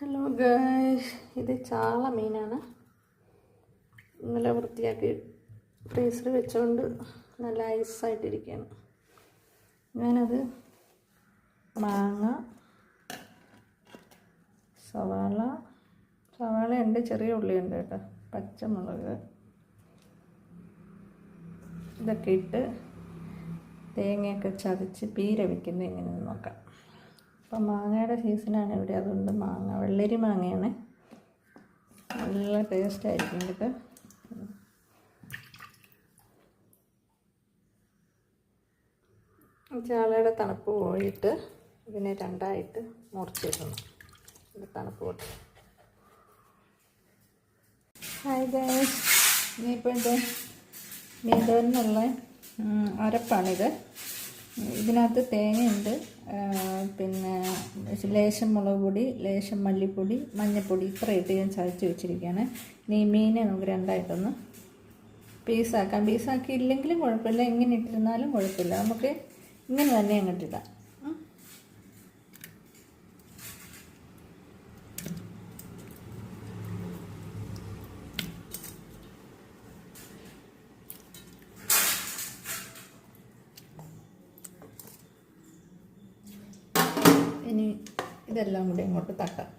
Hello guys, ഇത് ചാള മീനാണ്. ഇന്നലെ വൃത്തിയാക്കി ഫ്രീസറിൽ വെച്ചുകൊണ്ട് നല്ല ഐസായിട്ടിരിക്കുകയാണ്. ഞാനത് മാങ്ങ, സവാളയുണ്ട്, ചെറിയ ഉള്ളിയുണ്ട് കേട്ടോ, പച്ചമുളക് ഇതൊക്കെ ഇട്ട് തേങ്ങയൊക്കെ ചതച്ച് പീര വയ്ക്കുന്നത് എങ്ങനെയെന്ന് നോക്കാം. അപ്പം മാങ്ങയുടെ സീസണാണ് ഇവിടെ, അതുകൊണ്ട് മാങ്ങ വെള്ളരി മാങ്ങയാണ്, നല്ല ടേസ്റ്റ് ആയിരിക്കും കേട്ടോ. ചാളയുടെ തണുപ്പ് പോയിട്ട് ഇതിനെ രണ്ടായിട്ട് മുറിച്ചിടണം. തണുപ്പ് പോട്ട്. ഹായ് ഗൈസ്, ഇനിയിപ്പോൾ ഇത് മീൻതോരനുള്ള അരപ്പാണിത്. ഇതിനകത്ത് തേങ്ങയുണ്ട്, പിന്നെ ലേശം മുളക് പൊടി, ലേശം മല്ലിപ്പൊടി, മഞ്ഞൾപ്പൊടി, ഇത്രയിട്ട് ഞാൻ ചതച്ച് വെച്ചിരിക്കുകയാണ്. ഇനി ഈ മീനെ നമുക്ക് രണ്ടായിട്ടൊന്ന് പീസാക്കാം. പീസാക്കിയില്ലെങ്കിലും കുഴപ്പമില്ല, എങ്ങനെ ഇട്ടിരുന്നാലും കുഴപ്പമില്ല, നമുക്ക് ഇങ്ങനെ തന്നെ അങ്ങോട്ടിടാം. ഇനി ഇതെല്ലാം കൂടി ഇങ്ങോട്ട് തട്ടാം.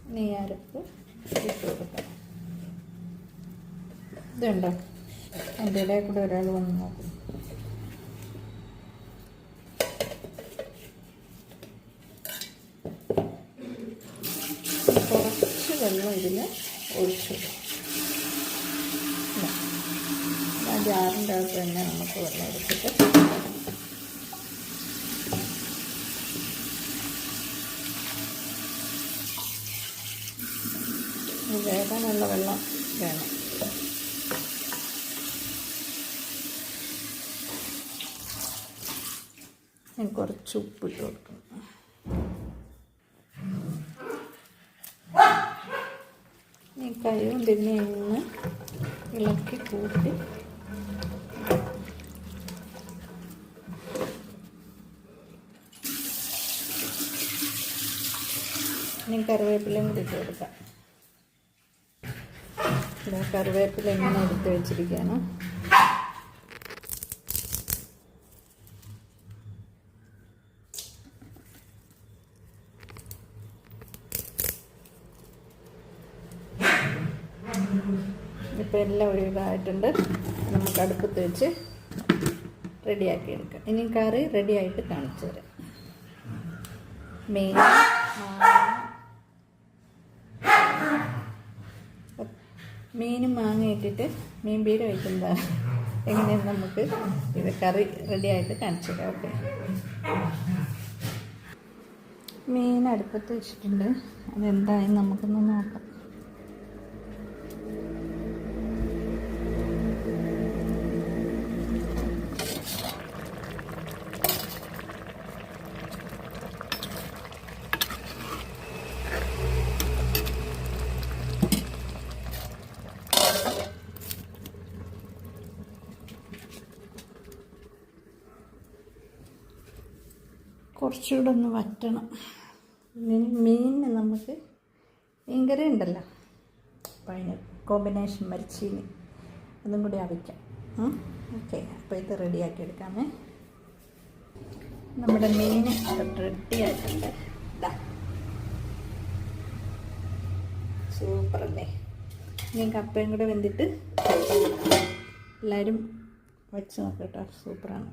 ഇനി അരപ്പ് ഇട്ട് കൊടുക്കാം. ഇതുണ്ടോ, അതിൻ്റെ ഇടയിൽ കൂടെ ഒരാൾ വന്ന് നോക്കും. കുറച്ച് വെള്ളം ഇതിൽ ഒഴിച്ചു. ആ ജാറിൻ്റെ അകത്ത് തന്നെ നമുക്ക് വെള്ളം എടുത്തിട്ട് വേകാനുള്ള വെള്ളം വേണം. ഞാൻ കുറച്ച് ഉപ്പിട്ട് കൊടുക്കണം. ഈ കൈയും പിന്നെ ഇന്ന് ഇളക്കി കൂട്ടി ഇനി കറിവേപ്പിലയും കൂടി ഇട്ട് കൊടുക്കാം. കറിവേപ്പില എങ്ങനെ എടുത്ത് വെച്ചിരിക്കുകയാണ്. ഇപ്പം എല്ലാം ഒരു ഇതായിട്ടുണ്ട്. നമുക്ക് അടുപ്പത്ത് വെച്ച് റെഡിയാക്കി എടുക്കാം. ഇനി കറി റെഡിയായിട്ട് കാണിച്ചു തരാം. മീനും മാങ്ങ ഇട്ടിട്ട് മീൻ പീര വയ്ക്കുന്നതാണ് എങ്ങനെയാണ് നമുക്ക് ഇത് കറി റെഡിയായിട്ട് കാണിച്ചു തരാം. ഓക്കെ, മീൻ അടുപ്പത്ത് വെച്ചിട്ടുണ്ട്. അതെന്തായെന്ന് നമുക്കൊന്ന് നോക്കാം. കുറച്ചുകൂടെ ഒന്ന് വറ്റണം. മീനിന് നമുക്ക് മീൻകറി ഉണ്ടല്ലോ, അപ്പോൾ അതിന് കോമ്പിനേഷൻ മരിച്ചീനി അതും കൂടി അവിക്കാം. ഓക്കെ, അപ്പോൾ ഇത് റെഡിയാക്കി എടുക്കാമേ. നമ്മുടെ മീൻ റെഡി ആയിട്ടുണ്ട്. സൂപ്പറല്ലേ. ഇനി കപ്പയും കൂടെ വെന്തിട്ട് എല്ലാവരും വെച്ച് നോക്കട്ടോ, സൂപ്പറാണ്.